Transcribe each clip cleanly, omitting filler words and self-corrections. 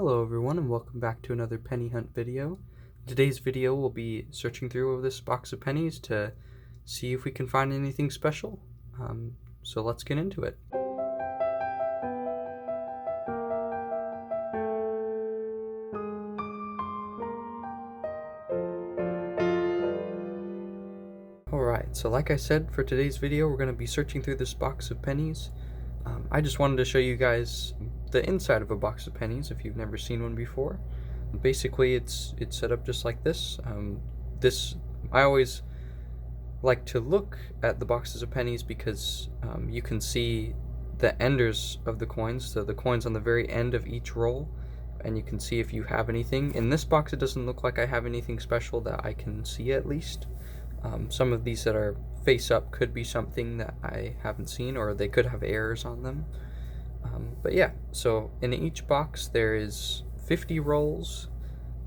Hello everyone and welcome back to another penny hunt video. Today's video will be searching through this box of pennies to see if we can find anything special. So let's get into it. Alright, so like I said, for today's video we're going to be searching through this box of pennies. I just wanted to show you guys the inside of a box of pennies if you've never seen one before. Basically it's set up just like this. I always like to look at the boxes of pennies because you can see the enders of the coins, so the coins on the very end of each roll, and you can see if you have anything. In this box it doesn't look like I have anything special that I can see, at least. Some of these that are face up could be something that I haven't seen, or they could have errors on them. But yeah, so in each box there is 50 rolls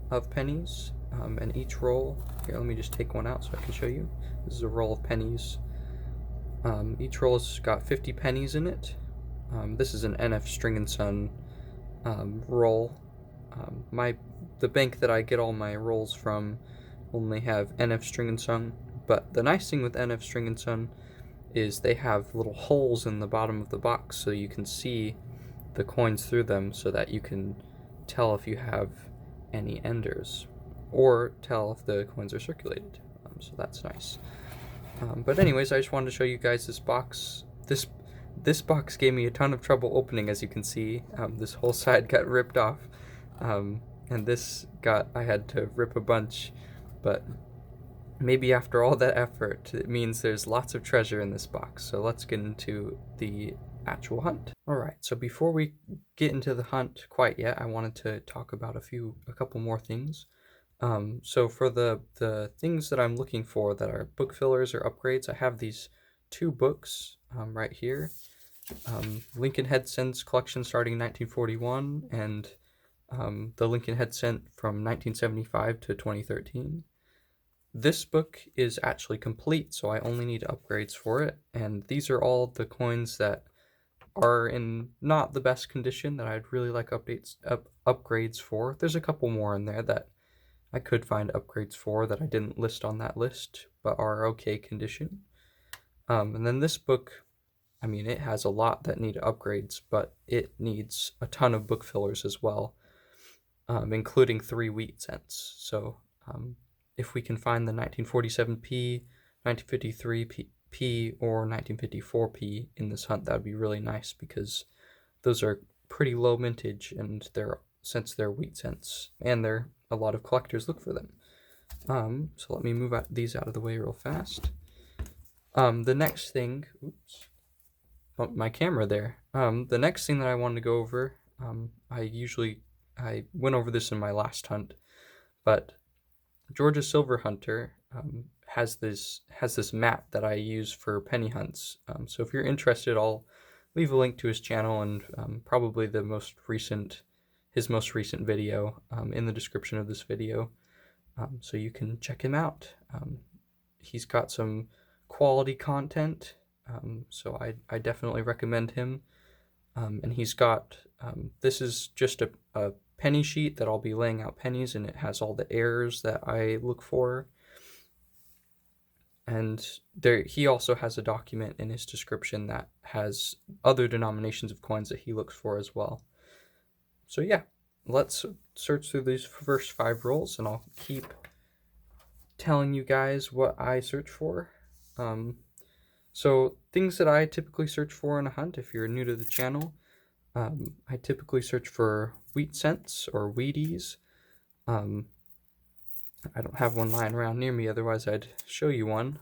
of pennies, and each roll, here let me just take one out so I can show you. This is a roll of pennies. Each roll has got 50 pennies in it. This is an NF String & Son roll. The bank that I get all my rolls from only have NF String & Son, but the nice thing with NF String & Son is they have little holes in the bottom of the box so you can see the coins through them, so that you can tell if you have any enders, or tell if the coins are circulated. So that's nice. But anyways, I just wanted to show you guys this box. This box gave me a ton of trouble opening, as you can see. This whole side got ripped off, and I had to rip a bunch, but maybe after all that effort, it means there's lots of treasure in this box. So let's get into the actual hunt. Alright, so before we get into the hunt quite yet, I wanted to talk about a couple more things. So for the things that I'm looking for that are book fillers or upgrades, I have these two books right here. Lincoln Head Cents collection starting in 1941, and the Lincoln Head Cent from 1975 to 2013. This book is actually complete, so I only need upgrades for it, and these are all the coins that are in not the best condition that I'd really like upgrades for. There's a couple more in there that I could find upgrades for that I didn't list on that list, but are okay condition. And then this book, I mean, it has a lot that need upgrades, but it needs a ton of book fillers as well, including 3 wheat cents. So if we can find the 1947p, 1953p, or 1954p in this hunt, that would be really nice, because those are pretty low mintage, and since they're wheat cents, and a lot of collectors look for them. So let me move these out of the way real fast. The next thing, oops, oh, my camera there. The next thing that I wanted to go over, I went over this in my last hunt, but Georgia Silver Hunter has this map that I use for penny hunts. So if you're interested, I'll leave a link to his channel and probably his most recent video in the description of this video, so you can check him out. He's got some quality content, so I definitely recommend him. And he's got, this is just a penny sheet that I'll be laying out pennies, and it has all the errors that I look for. And he also has a document in his description that has other denominations of coins that he looks for as well. So yeah, let's search through these first 5 rolls, and I'll keep telling you guys what I search for. So things that I typically search for in a hunt, if you're new to the channel, I typically search for wheat cents or Wheaties. I don't have one lying around near me, otherwise I'd show you one.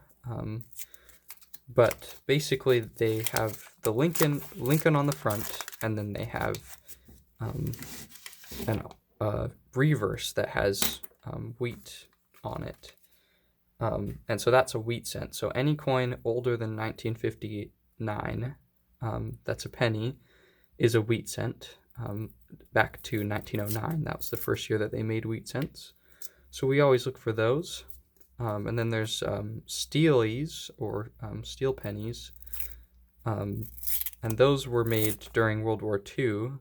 But basically they have the Lincoln on the front, and then they have a reverse that has wheat on it. And so that's a wheat cent. So any coin older than 1959, that's a penny, is a wheat cent. Back to 1909, that was the first year that they made wheat cents. So we always look for those. And then there's steelies, or steel pennies. And those were made during World War II.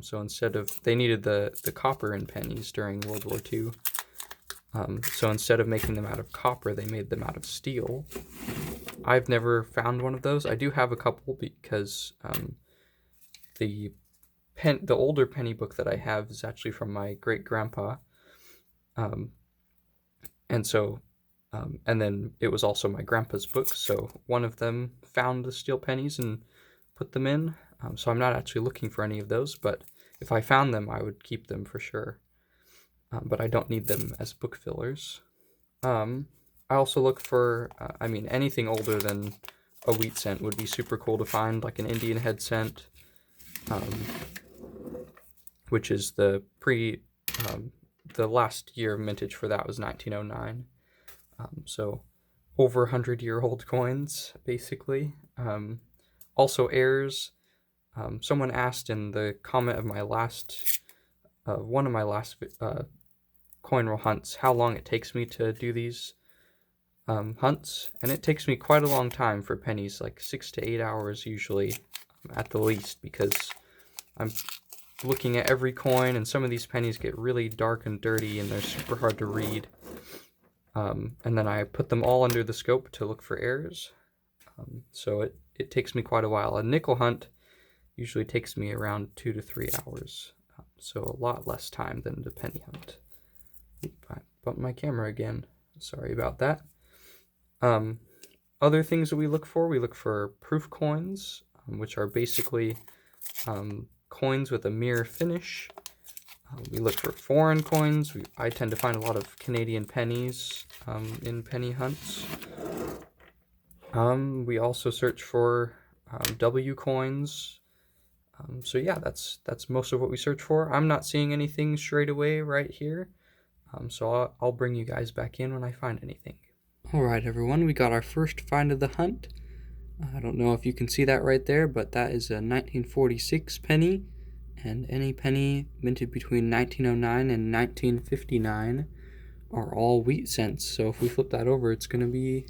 So instead of, they needed the copper in pennies during World War II. So instead of making them out of copper, they made them out of steel. I've never found one of those. I do have a couple because the older penny book that I have is actually from my great-grandpa. And so, and then it was also my grandpa's book, so one of them found the steel pennies and put them in. So I'm not actually looking for any of those, but if I found them, I would keep them for sure. But I don't need them as book fillers. I also look for, anything older than a wheat cent would be super cool to find, like an Indian head cent, which is the last year of mintage for that was 1909. So over 100-year-old coins, basically. Also heirs. Someone asked in the comment of my last, one of my last coin roll hunts, how long it takes me to do these hunts, and it takes me quite a long time for pennies, like 6 to 8 hours usually, at the least, because I'm looking at every coin, and some of these pennies get really dark and dirty, and they're super hard to read. And then I put them all under the scope to look for errors. So it takes me quite a while. A nickel hunt usually takes me around 2 to 3 hours, so a lot less time than the penny hunt. I bumped my camera again. Sorry about that. Other things that we look for proof coins, which are basically coins with a mirror finish. We look for foreign coins. I tend to find a lot of Canadian pennies in penny hunts. We also search for W coins. So yeah, that's most of what we search for. I'm not seeing anything straight away right here, so I'll bring you guys back in when I find anything. Alright everyone, we got our first find of the hunt. I don't know if you can see that right there, but that is a 1946 penny, and any penny minted between 1909 and 1959 are all wheat cents. So if we flip that over, it's going to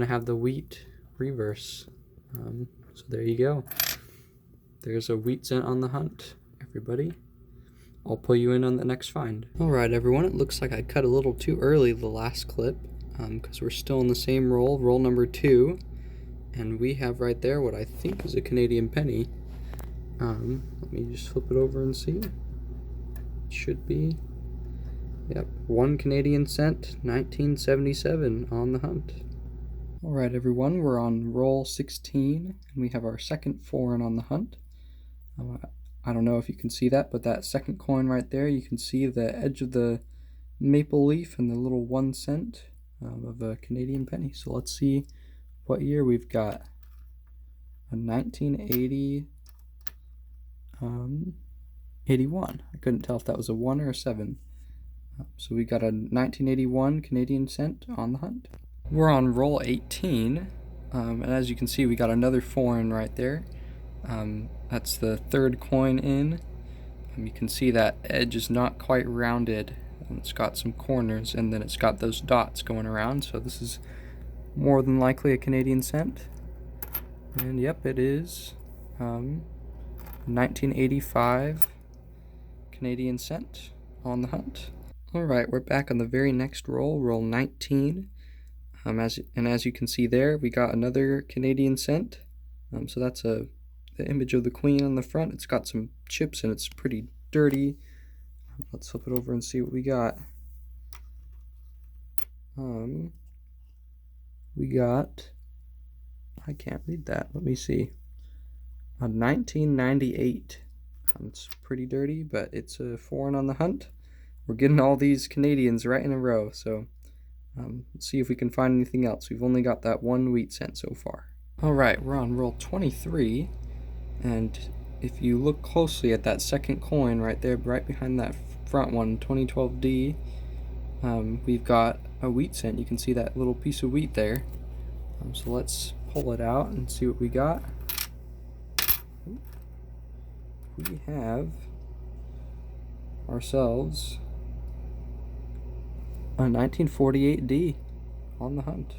have the wheat reverse. So there you go. There's a wheat cent on the hunt, everybody. I'll pull you in on the next find. Alright everyone, it looks like I cut a little too early the last clip, because we're still in the same roll number 2. And we have right there what I think is a Canadian penny. Let me just flip it over and see. It should be, yep, 1 Canadian cent, 1977 on the hunt. Alright everyone, we're on roll 16, and we have our second foreign on the hunt. I don't know if you can see that, but that second coin right there, you can see the edge of the maple leaf and the little 1 cent of a Canadian penny. So let's see what year we've got. A 1980, 81. I couldn't tell if that was a 1 or a 7. So we got a 1981 Canadian cent on the hunt. We're on roll 18, and as you can see, we got another foreign right there. That's the third coin in. You can see that edge is not quite rounded. It's got some corners, and then it's got those dots going around, so this is more than likely a Canadian cent. And yep, it is 1985 Canadian cent on the hunt. Alright, we're back on the very next roll, roll 19. As you can see there, we got another Canadian cent. So that's the image of the queen on the front. It's got some chips and it's pretty dirty. Let's flip it over and see what we got. We got, I can't read that. Let me see. A 1998. It's pretty dirty, but it's a foreign on the hunt. We're getting all these Canadians right in a row, so let's see if we can find anything else. We've only got that 1 wheat cent so far. Alright, we're on roll 23, and if you look closely at that second coin right there, right behind that front one, 2012D, we've got a wheat cent. You can see that little piece of wheat there. So let's pull it out and see what we got. We have ourselves a 1948D on the hunt.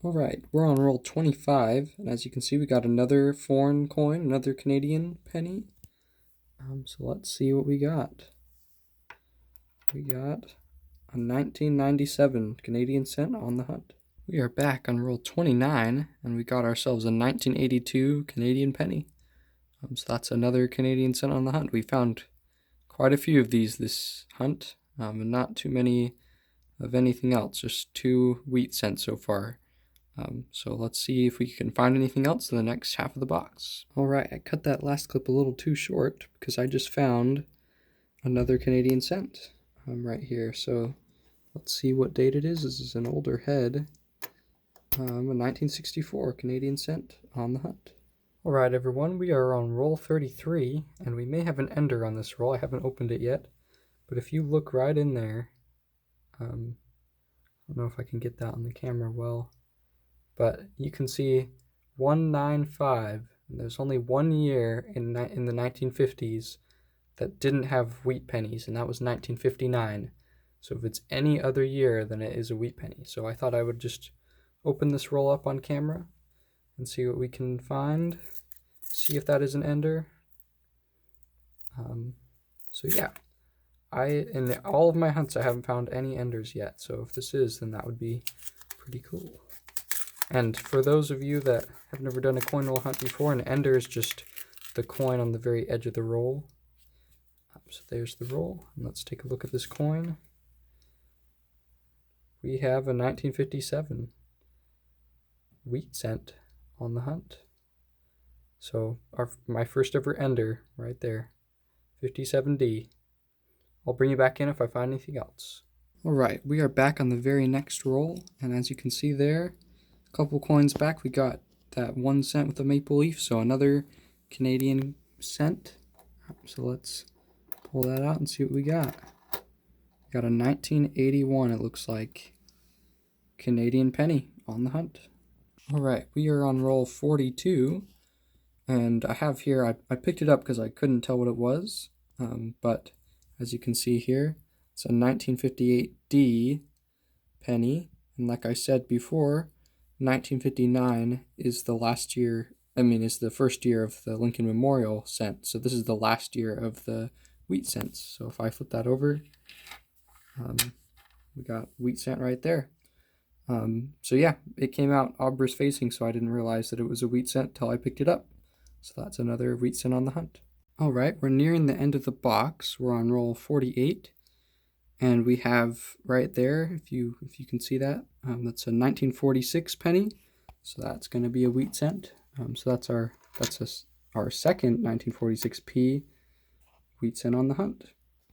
Alright, we're on roll 25, and as you can see we got another foreign coin, another Canadian penny. So let's see what we got. We got a 1997 Canadian cent on the hunt. We are back on roll 29, and we got ourselves a 1982 Canadian penny. So that's another Canadian cent on the hunt. We found quite a few of these this hunt, and not too many of anything else, just 2 wheat cents so far. So let's see if we can find anything else in the next half of the box. Alright, I cut that last clip a little too short because I just found another Canadian cent right here. So let's see what date it is. This is an older head. A 1964 Canadian cent on the hunt. Alright everyone, we are on roll 33, and we may have an ender on this roll. I haven't opened it yet, but if you look right in there, I don't know if I can get that on the camera well, but you can see 195, and there's only 1 year in the 1950s that didn't have wheat pennies, and that was 1959. So if it's any other year, then it is a wheat penny. So I thought I would just open this roll up on camera and see what we can find. See if that is an ender. So yeah, in all of my hunts I haven't found any enders yet. So if this is, then that would be pretty cool. And for those of you that have never done a coin roll hunt before, an ender is just the coin on the very edge of the roll. So there's the roll. And let's take a look at this coin. We have a 1957 wheat cent on the hunt. So my first ever ender right there, 57D. I'll bring you back in if I find anything else. Alright, we are back on the very next roll, and as you can see there, a couple coins back, we got that 1 cent with a maple leaf, so another Canadian cent. So let's pull that out and see what we got. We got a 1981, it looks like, Canadian penny on the hunt. Alright, we are on roll 42, and I have here, I picked it up because I couldn't tell what it was, but as you can see here, it's a 1958D penny, and like I said before, 1959 is the last year, is the first year of the Lincoln Memorial cent, so this is the last year of the wheat cents. So if I flip that over, we got wheat cent right there. So yeah, it came out obverse facing, so I didn't realize that it was a wheat cent till I picked it up. So that's another wheat cent on the hunt. Alright, we're nearing the end of the box. We're on roll 48. And we have right there, if you can see that, that's a 1946 penny. So that's going to be a wheat cent. So that's our second 1946p wheat cent on the hunt.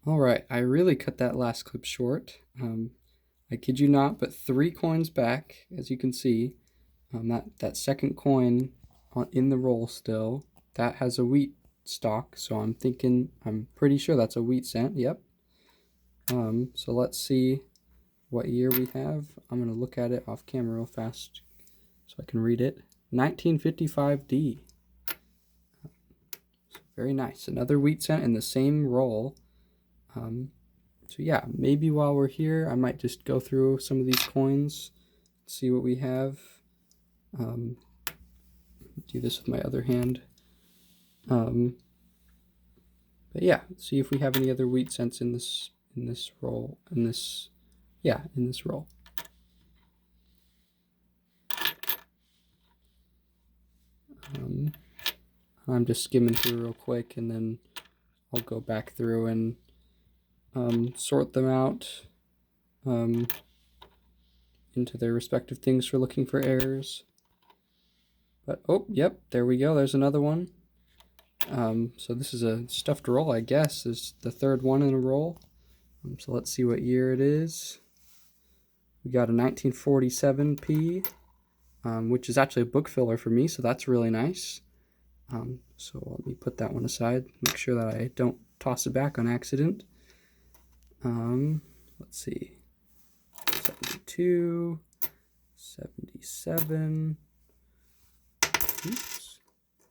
Alright, I really cut that last clip short. I kid you not, but 3 coins back, as you can see, that second coin in the roll still, that has a wheat stock, so I'm pretty sure that's a wheat cent, yep. So let's see what year we have. I'm going to look at it off camera real fast so I can read it. 1955D. Very nice. Another wheat cent in the same roll. So yeah, maybe while we're here, I might just go through some of these coins, see what we have. Do this with my other hand. But yeah, see if we have any other wheat cents in this roll. In this roll. I'm just skimming through real quick, and then I'll go back through and sort them out into their respective things for looking for errors. But oh, yep, there we go. There's another one. So this is a stuffed roll, I guess. This is the third one in a roll. So let's see what year it is. We got a 1947p, which is actually a book filler for me, so that's really nice. So let me put that one aside, make sure that I don't toss it back on accident. Let's see, 72, 77, oops,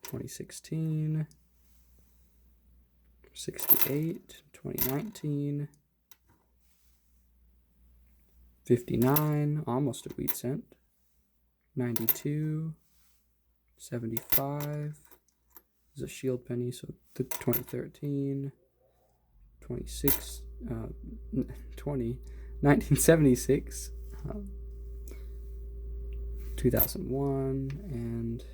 2016, 68, 2019, 59, almost a wheat cent. 92, 75 is a shield penny, so the 2013, 26, 1976, 2001, and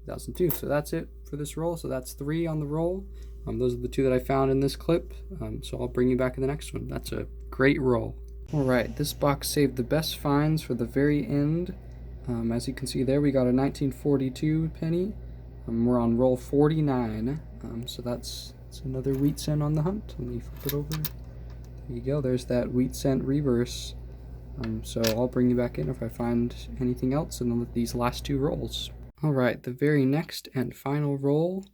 2002. So that's it for this roll. So that's 3 on the roll. Those are the 2 that I found in this clip. So I'll bring you back in the next one. That's a great roll. Alright, this box saved the best finds for the very end. As you can see there, we got a 1942 penny. We're on roll 49. So that's another wheat cent on the hunt. Let me flip it over. There you go. There's that wheat cent reverse. So I'll bring you back in if I find anything else in these last 2 rolls. Alright, the very next and final roll,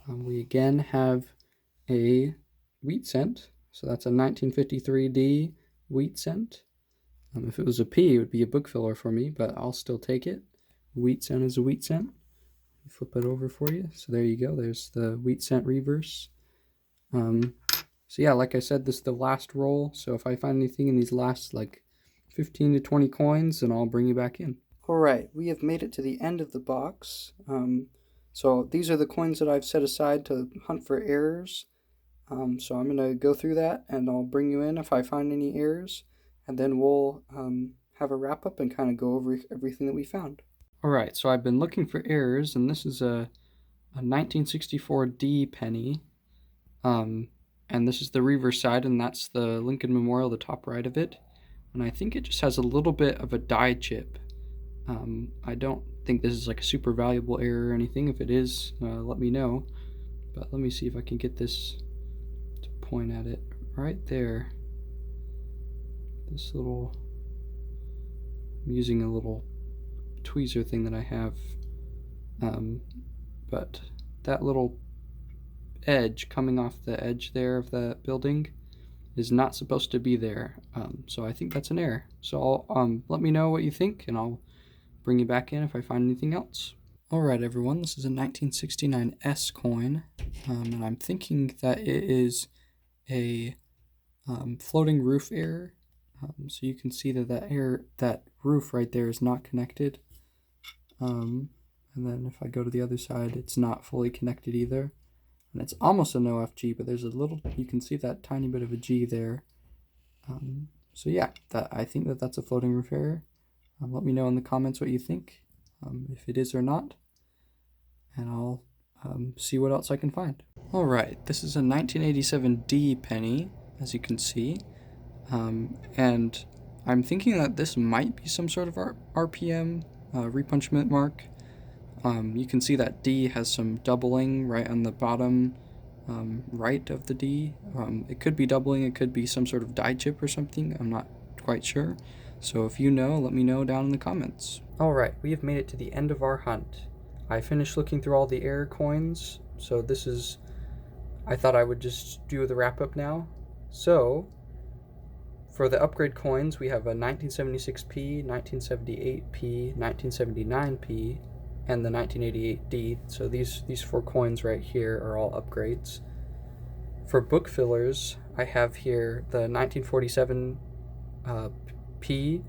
we again have a wheat cent. So that's a 1953D wheat cent. If it was a P, it would be a book filler for me, but I'll still take it. Wheat cent is a wheat cent. Flip it over for you. So there you go. There's the wheat cent reverse. So yeah, like I said, this is the last roll. So if I find anything in these last like 15 to 20 coins, then I'll bring you back in. Alright, we have made it to the end of the box. So these are the coins that I've set aside to hunt for errors. So I'm going to go through that and I'll bring you in if I find any errors. And then we'll have a wrap up and kind of go over everything that we found. Alright, so I've been looking for errors, and this is a 1964D penny. And this is the reverse side, and that's the Lincoln Memorial, the top right of it. And I think it just has a little bit of a die chip. I don't think this is like a super valuable error or anything. If it is, let me know. But let me see if I can get this to point at it right there. This little, I'm using a little tweezer thing that I have, but that little edge coming off the edge there of the building is not supposed to be there, so I think that's an error. So I'll, let me know what you think, and I'll bring you back in if I find anything else. Alright everyone, this is a 1969 S coin, and I'm thinking that it is a floating roof error. So you can see that that roof right there is not connected. And then if I go to the other side, it's not fully connected either. And it's almost an OFG, but there's a little, you can see that tiny bit of a G there. So yeah, I think that's a floating roof error. Let me know in the comments what you think, if it is or not. And I'll see what else I can find. Alright, this is a 1987D penny, as you can see. And I'm thinking that this might be some sort of RPM, repunchment mark. You can see that D has some doubling right on the bottom right of the D. It could be doubling, it could be some sort of die chip or something, I'm not quite sure. So if you know, let me know down in the comments. Alright, we have made it to the end of our hunt. I finished looking through all the error coins, so this is, I thought I would just do the wrap up now. So, for the upgrade coins, we have a 1976P, 1978P, 1979P, and the 1988D. So these 4 coins right here are all upgrades. For book fillers, I have here the 1947 P,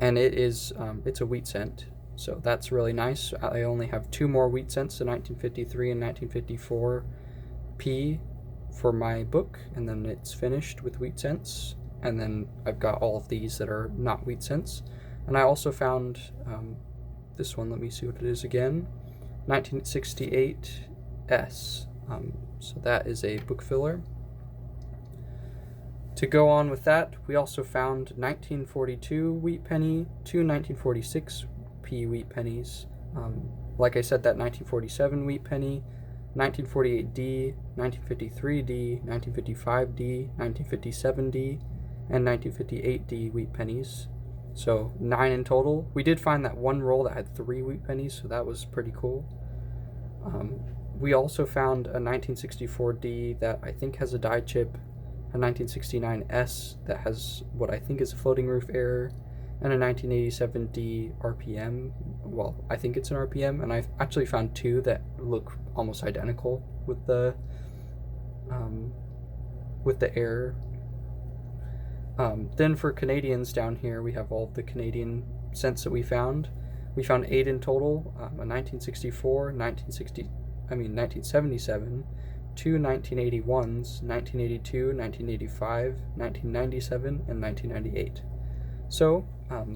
and it is it's a wheat cent. So that's really nice. I only have 2 more wheat cents, the 1953 and 1954 P for my book, and then it's finished with wheat cents. And then I've got all of these that are not wheat cents. And I also found this one, let me see what it is again, 1968 S. So that is a book filler. To go on with that, we also found 1942 wheat penny, 2 1946 P wheat pennies. Like I said, that 1947 wheat penny, 1948D, 1953D, 1955D, 1957D, and 1958D wheat pennies. So 9 in total. We did find that one roll that had 3 wheat pennies, so that was pretty cool. We also found a 1964D that I think has a die chip, a 1969S that has what I think is a floating roof error, and a 1987D RPM. Well, I think it's an RPM, and I've actually found 2 that look almost identical with the error. Then for Canadians down here, we have all of the Canadian cents that we found. We found 8 in total, a 1964, 1977, two 1981s, 1982, 1985, 1997, and 1998. So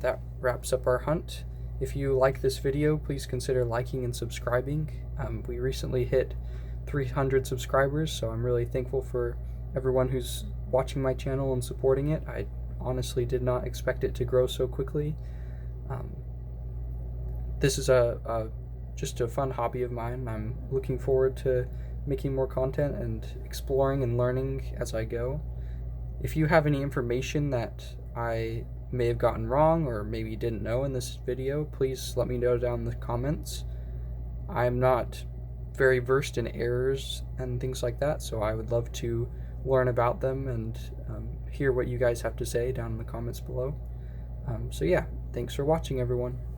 that wraps up our hunt. If you like this video, please consider liking and subscribing. We recently hit 300 subscribers, so I'm really thankful for everyone who's watching my channel and supporting it. I honestly did not expect it to grow so quickly. This is just a fun hobby of mine. I'm looking forward to making more content and exploring and learning as I go. If you have any information that I may have gotten wrong or maybe didn't know in this video, please let me know down in the comments. I'm not very versed in errors and things like that, so I would love to learn about them and hear what you guys have to say down in the comments below. So yeah, thanks for watching, everyone.